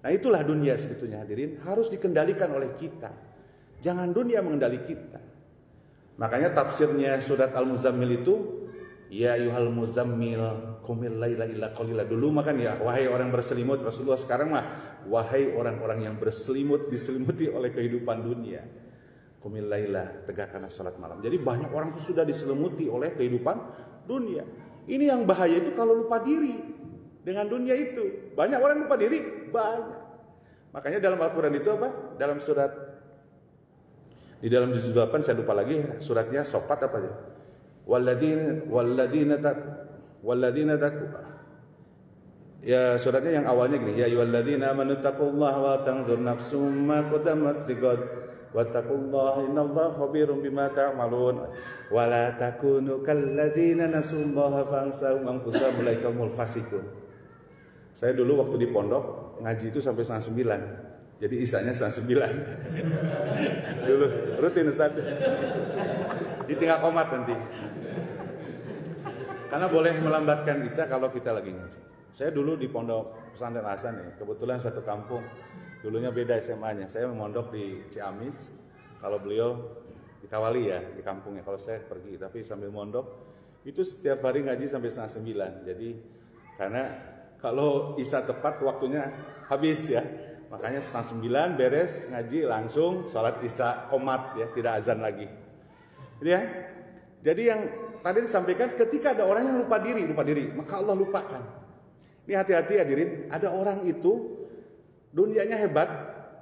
Nah itulah dunia sebetulnya hadirin, harus dikendalikan oleh kita. Jangan dunia mengendali kita. Makanya tafsirnya surat Al-Muzammil itu, ya ayyuhal muzammil qumil laila illa qalila. Dulu makan ya wahai orang berselimut, Rasulullah sekarang mah wahai orang-orang yang berselimut, diselimuti oleh kehidupan dunia. Qumil laila, tegakkanlah salat malam. Jadi banyak orang itu sudah diselimuti oleh kehidupan dunia. Ini yang bahaya itu kalau lupa diri dengan dunia itu. Banyak orang lupa diri, banyak. Makanya dalam Al-Qur'an itu apa? Dalam surat di dalam juz 8 saya lupa lagi suratnya, Sofat apa aja? Walladzina ya suratnya yang awalnya gini, ya ayyuhalladzina amanu taqullaha wa tanzur nafsum ma qaddamat lighad wattaqullaha innallaha khabirum bima ta'malun wa la takunu kalladzina nasullaha fansahum anfusahum ulaika humul fasiqun. Saya dulu waktu di pondok ngaji itu sampai 8:30. Jadi isanya 8:30. Dulu rutin Ustaz. Ditinggal komat nanti. Karena boleh melambatkan isya kalau kita lagi ngaji. Saya dulu di pondok pesantren Hasan ya, kebetulan satu kampung. Dulunya beda SMA-nya. Saya memondok di Ciamis. Kalau beliau di Kawali ya, di kampungnya. Kalau saya pergi, tapi sambil mondok itu setiap hari ngaji sampai 8:30. Jadi karena kalau isya tepat waktunya habis ya. Makanya 8:30 beres ngaji langsung sholat isya qomat ya, tidak azan lagi. Ya. Jadi yang tadi disampaikan ketika ada orang yang lupa diri, maka Allah lupakan. Ini hati-hati hadirin, ada orang itu dunianya hebat,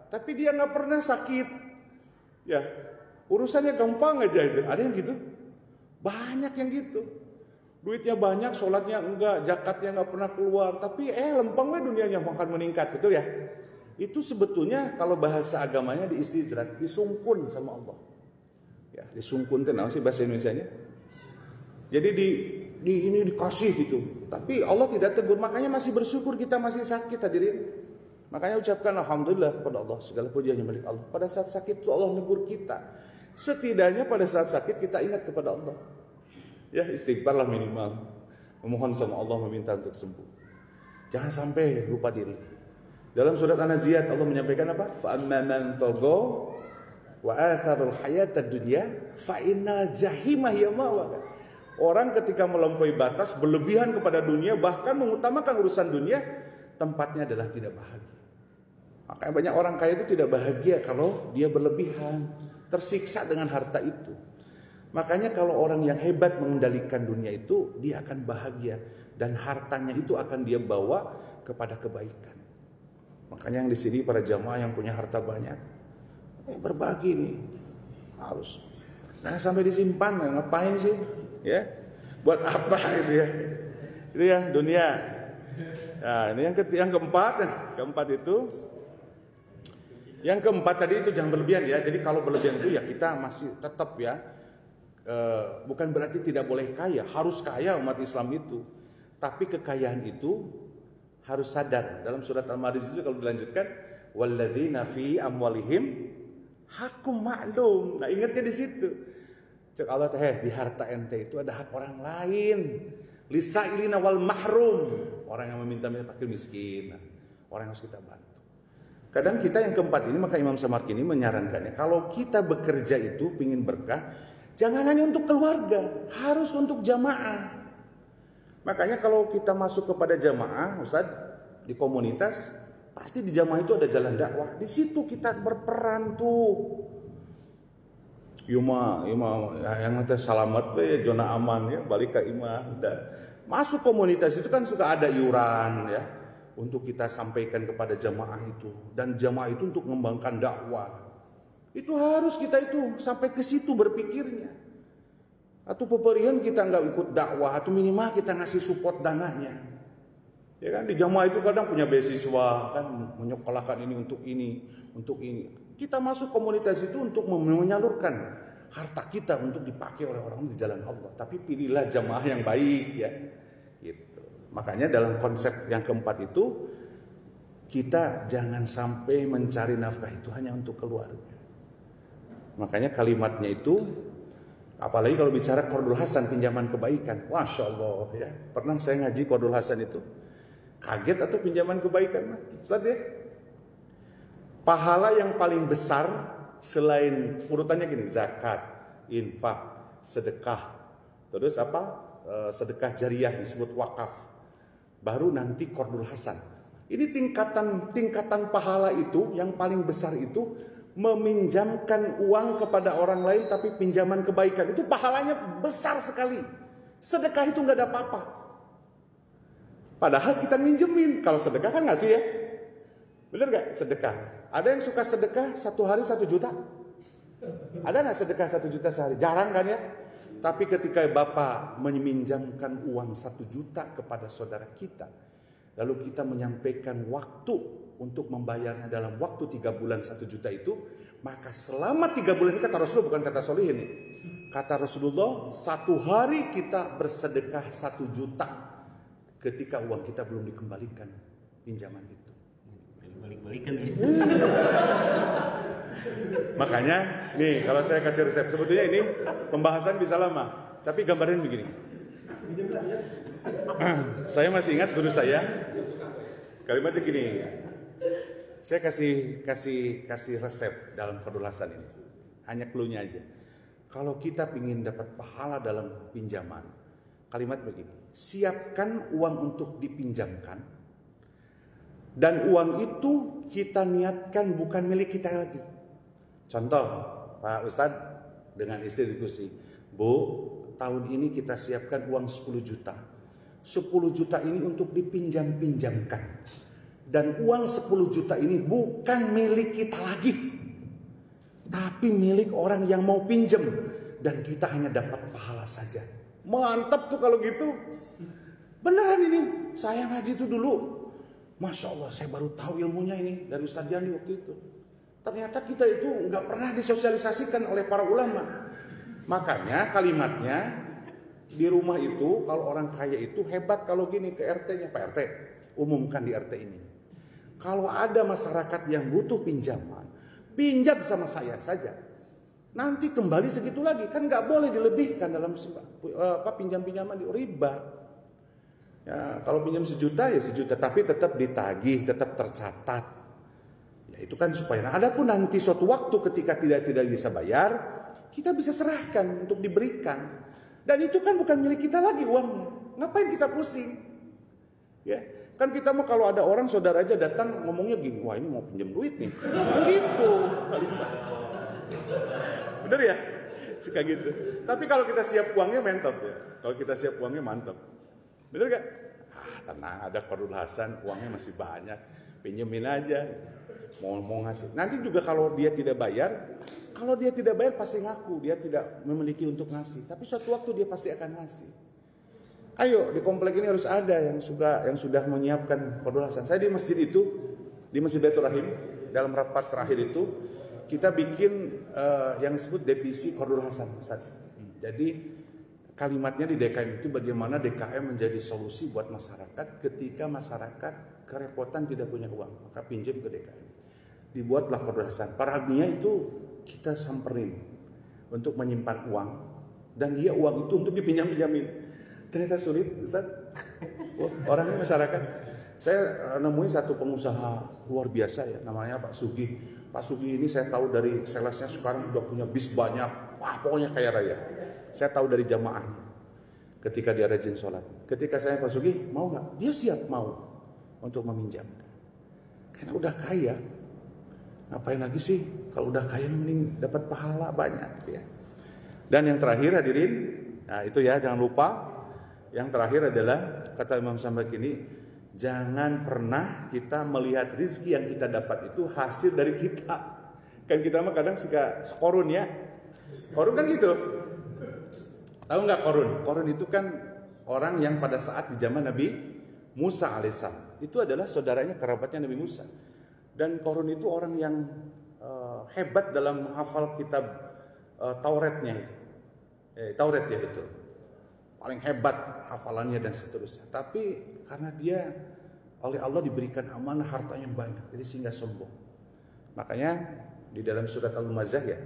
tapi dia nggak pernah sakit. Ya, urusannya gampang aja itu. Ada yang gitu, banyak yang gitu. Duitnya banyak, sholatnya enggak, zakatnya enggak pernah keluar, tapi lempeng we dunianya makan meningkat, betul ya? Itu sebetulnya kalau bahasa agamanya diistijrat, disungkun sama Allah. Ya, disungkun itu namanya sih bahasa Indonesianya. Jadi ini dikasih gitu. Tapi Allah tidak tegur, makanya masih bersyukur kita masih sakit hadirin. Makanya ucapkan alhamdulillah kepada Allah, segala puji hanya milik Allah. Pada saat sakit itu Allah negur kita. Setidaknya pada saat sakit kita ingat kepada Allah. Ya, istighfarlah minimal. Memohon sama Allah, meminta untuk sembuh. Jangan sampai lupa diri. Dalam surat An-Nazi'at Allah menyampaikan apa? Fa amma man tagha wa atharul hayatad dunya fa innal jahima hiya ma'wa. Orang ketika melampaui batas, berlebihan kepada dunia, bahkan mengutamakan urusan dunia, tempatnya adalah tidak bahagia. Makanya banyak orang kaya itu tidak bahagia kalau dia berlebihan, tersiksa dengan harta itu. Makanya kalau orang yang hebat mengendalikan dunia itu, dia akan bahagia dan hartanya itu akan dia bawa kepada kebaikan. Makanya yang di sini para jamaah yang punya harta banyak, berbagi nih harus. Nah sampai disimpan, ngapain sih? Ya, buat apa itu ya? Itu ya dunia. Nah ini yang keempat itu. Yang keempat tadi itu jangan berlebihan ya. Jadi kalau berlebihan itu ya kita masih tetap ya. Bukan berarti tidak boleh kaya, harus kaya umat Islam itu. Tapi kekayaan itu harus sadar. Dalam surat Al-Ma'idah itu kalau dilanjutkan, walladzina fi amwalihim hakum ma'lum. Nah, ingatnya di situ. Cek Allah di harta ente itu ada hak orang lain. Lisailina wal mahrum. Orang yang meminta-minta fakir miskin. Nah, orang yang harus kita bantu. Kadang kita yang keempat ini, maka Imam Samarkini menyarankannya, kalau kita bekerja itu pingin berkah, jangan hanya untuk keluarga, harus untuk jamaah. Makanya kalau kita masuk kepada jamaah, Ustaz, di komunitas, pasti di jamaah itu ada jalan dakwah. Di situ kita berperan tuh. Yuma yang nanti salamat we zona aman ya, balik ke imah. Masuk komunitas itu kan suka ada iuran ya, untuk kita sampaikan kepada jamaah itu, dan jamaah itu untuk mengembangkan dakwah. Itu harus kita itu sampai ke situ berpikirnya. Atau peperian kita nggak ikut dakwah, atau minimal kita ngasih support dananya. Ya kan di jamaah itu kadang punya beasiswa kan, menyekolahkan ini untuk ini. Kita masuk komunitas itu untuk menyalurkan harta kita untuk dipakai oleh orang di jalan Allah. Tapi pilihlah jamaah yang baik ya. Gitu. Makanya dalam konsep yang keempat itu kita jangan sampai mencari nafkah itu hanya untuk keluarga. Makanya kalimatnya itu, apalagi kalau bicara Qardul Hasan, pinjaman kebaikan, Masya Allah ya. Pernah saya ngaji Qardul Hasan itu, kaget atau pinjaman kebaikan? Ustaz ya, pahala yang paling besar selain urutannya gini, zakat, infak, sedekah, terus apa? Sedekah jariyah disebut wakaf. Baru nanti Qardul Hasan. Ini tingkatan pahala itu yang paling besar itu meminjamkan uang kepada orang lain tapi pinjaman kebaikan. Itu pahalanya besar sekali. Sedekah itu nggak ada apa-apa. Padahal kita minjemin. Kalau sedekah kan ngasih ya. Bener nggak sedekah? Ada yang suka sedekah 1 hari 1 juta? Ada nggak sedekah 1 juta sehari? Jarang kan ya? Tapi ketika Bapak meminjamkan uang 1 juta kepada saudara kita, lalu kita menyampaikan waktu untuk membayarnya dalam waktu 3 bulan 1 juta itu, maka selama 3 bulan ini, kata Rasulullah, bukan kata Solihin ini, kata Rasulullah, 1 hari kita bersedekah 1 juta ketika uang kita belum dikembalikan. pinjaman itu. Balik-balikan ya. Makanya nih kalau saya kasih resep, sebetulnya ini pembahasan bisa lama, tapi gambarin begini. Saya masih ingat guru saya kalimatnya gini. Saya kasih resep dalam Fardul Hasan ini. Hanya clue-nya aja. Kalau kita ingin dapat pahala dalam pinjaman, kalimat begini: siapkan uang untuk dipinjamkan, dan uang itu kita niatkan bukan milik kita lagi. Contoh, Pak Ustadz dengan istri diskusi, Bu, tahun ini kita siapkan uang 10 juta. 10 juta ini untuk dipinjam-pinjamkan. Dan uang 10 juta ini bukan milik kita lagi, tapi milik orang yang mau pinjam. Dan kita hanya dapat pahala saja. Mantap tuh kalau gitu. Beneran ini, saya ngaji itu dulu. Masya Allah, saya baru tahu ilmunya ini dari Ustadz Yani waktu itu. Ternyata kita itu nggak pernah disosialisasikan oleh para ulama. Makanya kalimatnya di rumah itu kalau orang kaya itu hebat kalau gini ke RT-nya, Pak RT, umumkan di RT ini. Kalau ada masyarakat yang butuh pinjaman, pinjam sama saya saja. Nanti kembali segitu lagi, kan nggak boleh dilebihkan dalam pinjam-pinjaman di riba. Ya, kalau pinjam 1 juta ya 1 juta, tapi tetap ditagih, tetap tercatat. Ya, itu kan supaya. Nah, adapun nanti suatu waktu ketika tidak bisa bayar, kita bisa serahkan untuk diberikan. Dan itu kan bukan milik kita lagi uangnya. Ngapain kita pusing? Ya, kan kita mah kalau ada orang saudara aja datang ngomongnya gini, wah ini mau pinjam duit nih. Begitu. Bener ya? Suka gitu. Tapi kalau kita siap uangnya mantap ya. Kalau kita siap uangnya mantap. Bener gak? Tenang, ada Fardul Hasan, uangnya masih banyak. Pinjemin aja. Mau ngasih. Nanti juga kalau dia tidak bayar, pasti ngaku dia tidak memiliki untuk ngasih. Tapi suatu waktu dia pasti akan ngasih. Ayo, di komplek ini harus ada yang sudah menyiapkan Fardul Hasan. Saya di masjid itu, di Masjid Baitur Rahim, dalam rapat terakhir itu kita bikin yang disebut devisi Fardul Hasan. Jadi kalimatnya di DKM itu bagaimana DKM menjadi solusi buat masyarakat ketika masyarakat kerepotan tidak punya uang, maka pinjam ke DKM. Dibuatlah Fardul Hasan. Paradigmanya itu kita samperin untuk menyimpan uang, dan dia uang itu untuk dipinjam-pinjamin. Ternyata sulit, Ustaz. Orangnya masyarakat. Saya nemuin satu pengusaha luar biasa ya, namanya Pak Sugi. Pak Sugi ini saya tahu dari salesnya sekarang udah punya bis banyak. Wah, pokoknya kaya raya. Saya tahu dari jamaahnya. Ketika dia rajin sholat. Ketika saya Pak Sugi, mau nggak? Dia siap mau untuk meminjamkan. Karena udah kaya. Ngapain lagi sih? Kalau udah kaya mending dapat pahala banyak ya. Dan yang terakhir hadirin, nah itu ya jangan lupa. Yang terakhir adalah kata Imam Sambat ini, jangan pernah kita melihat rizki yang kita dapat itu hasil dari kita. Kan kita mah kadang suka korun ya. Korun kan gitu. Tahu nggak korun? Korun itu kan orang yang pada saat di zaman Nabi Musa alaihissalam. Itu adalah saudaranya, kerabatnya Nabi Musa. Dan korun itu orang yang hebat dalam menghafal kitab Tauratnya. Taurat ya betul. Paling hebat hafalannya dan seterusnya. Tapi karena dia oleh Allah diberikan amanah harta yang banyak, jadi sehingga sombong. Makanya di dalam surat Al-Humazah ya,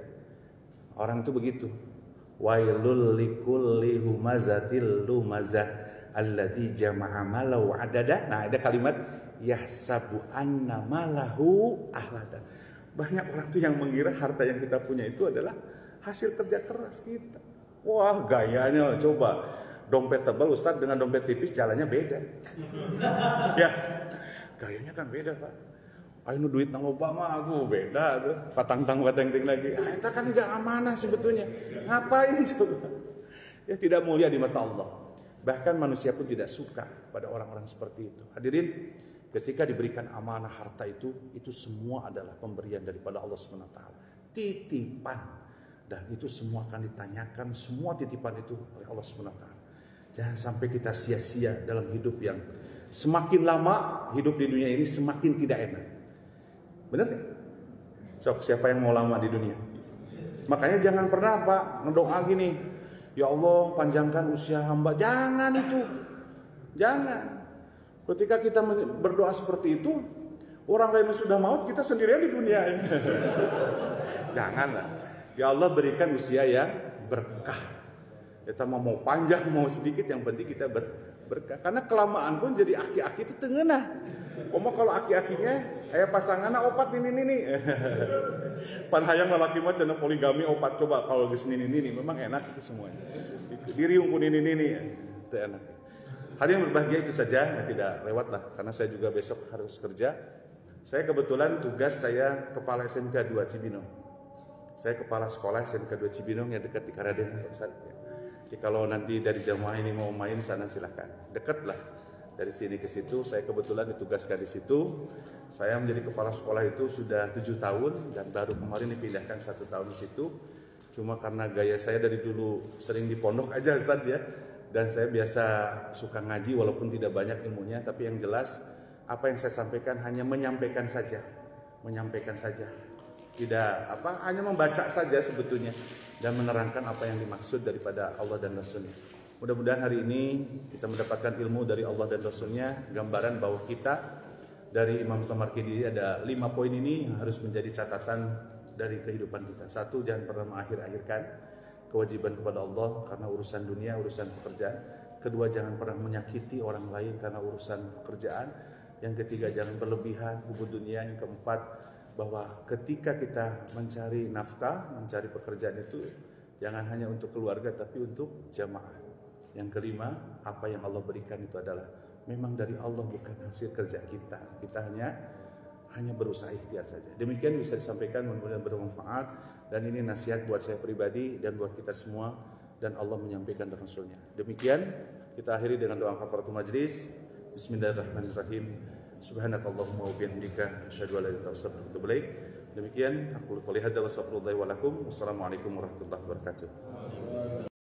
orang itu begitu. Wailul likulli humazatil lumazah alladzi jama'a malahu adada. Nah, ada kalimat yahsabu anna malahu ahlada. Banyak orang tuh yang mengira harta yang kita punya itu adalah hasil kerja keras kita. Wah, gayanya coba. Dompet tebal Ustadz dengan dompet tipis jalannya beda. Ya, gayanya kan beda Pak. Ayo duit nang Obama tuh beda tuh. Fatang-tang lagi. Itu kan nggak amanah sebetulnya. Ngapain coba? Ya tidak mulia di mata Allah. Bahkan manusia pun tidak suka pada orang-orang seperti itu. Hadirin, ketika diberikan amanah harta itu semua adalah pemberian daripada Allah SWT. Titipan. Dan itu semua akan ditanyakan, semua titipan itu oleh Allah SWT. Jangan sampai kita sia-sia dalam hidup yang semakin lama hidup di dunia ini semakin tidak enak. Benar gak? Sok, siapa yang mau lama di dunia? Makanya jangan pernah Pak ngedoa gini, ya Allah panjangkan usia hamba. Jangan itu. Jangan. Ketika kita berdoa seperti itu, orang lain sudah maut, kita sendirian di dunia. Janganlah. Ya Allah, berikan usia yang berkah. Kita mau panjang, mau sedikit, yang penting kita berkah. Karena kelamaan pun jadi aki-aki itu tengenah. Kalau aki-akinya, pasangannya opat ini. Pan hayang lalaki mah cenah poligami opat, coba kalau geus ini memang enak itu semuanya. Diriung pun ini itu enak. Hari yang berbahagia itu saja, tidak lewat lah, karena saya juga besok harus kerja. Saya kebetulan tugas saya kepala SMK 2 Cibinong. Saya kepala sekolah SMK 2 Cibinong yang dekat di Karaden, Ustaz. Jadi kalau nanti dari jamaah ini mau main sana silahkan, dekat lah. Dari sini ke situ, saya kebetulan ditugaskan di situ. Saya menjadi kepala sekolah itu sudah 7 tahun dan baru kemarin dipindahkan 1 tahun di situ. Cuma karena gaya saya dari dulu sering di pondok aja Ustaz ya. Dan saya biasa suka ngaji walaupun tidak banyak ilmunya, tapi yang jelas apa yang saya sampaikan hanya menyampaikan saja. Tidak hanya membaca saja sebetulnya dan menerangkan apa yang dimaksud daripada Allah dan Rasulnya. Mudah-mudahan hari ini kita mendapatkan ilmu dari Allah dan Rasulnya, gambaran bahwa kita dari Imam Samarkandi ada 5 poin ini yang harus menjadi catatan dari kehidupan kita. 1, jangan pernah mengakhir-akhirkan kewajiban kepada Allah karena urusan dunia, urusan pekerjaan. 2, jangan pernah menyakiti orang lain karena urusan pekerjaan. Yang 3, jangan berlebihan hubud dunia. Yang 4, bahwa ketika kita mencari nafkah, mencari pekerjaan itu jangan hanya untuk keluarga tapi untuk jamaah. Yang 5, apa yang Allah berikan itu adalah memang dari Allah, bukan hasil kerja kita. Kita hanya berusaha ikhtiar saja. Demikian bisa disampaikan, mudah-mudahan bermanfaat. Dan ini nasihat buat saya pribadi dan buat kita semua, dan Allah menyampaikan dari Rasulnya. Demikian kita akhiri dengan doa kafaratul majlis. Bismillahirrahmanirrahim. Subhanakallahumma wa bihamdika asyhadu an la ilaha illa anta astaghfiruka wa atubu ilaik. Demikian aku qouli hadza wa astaghfirullahi wa lakum. Wassalamualaikum warahmatullahi wabarakatuh.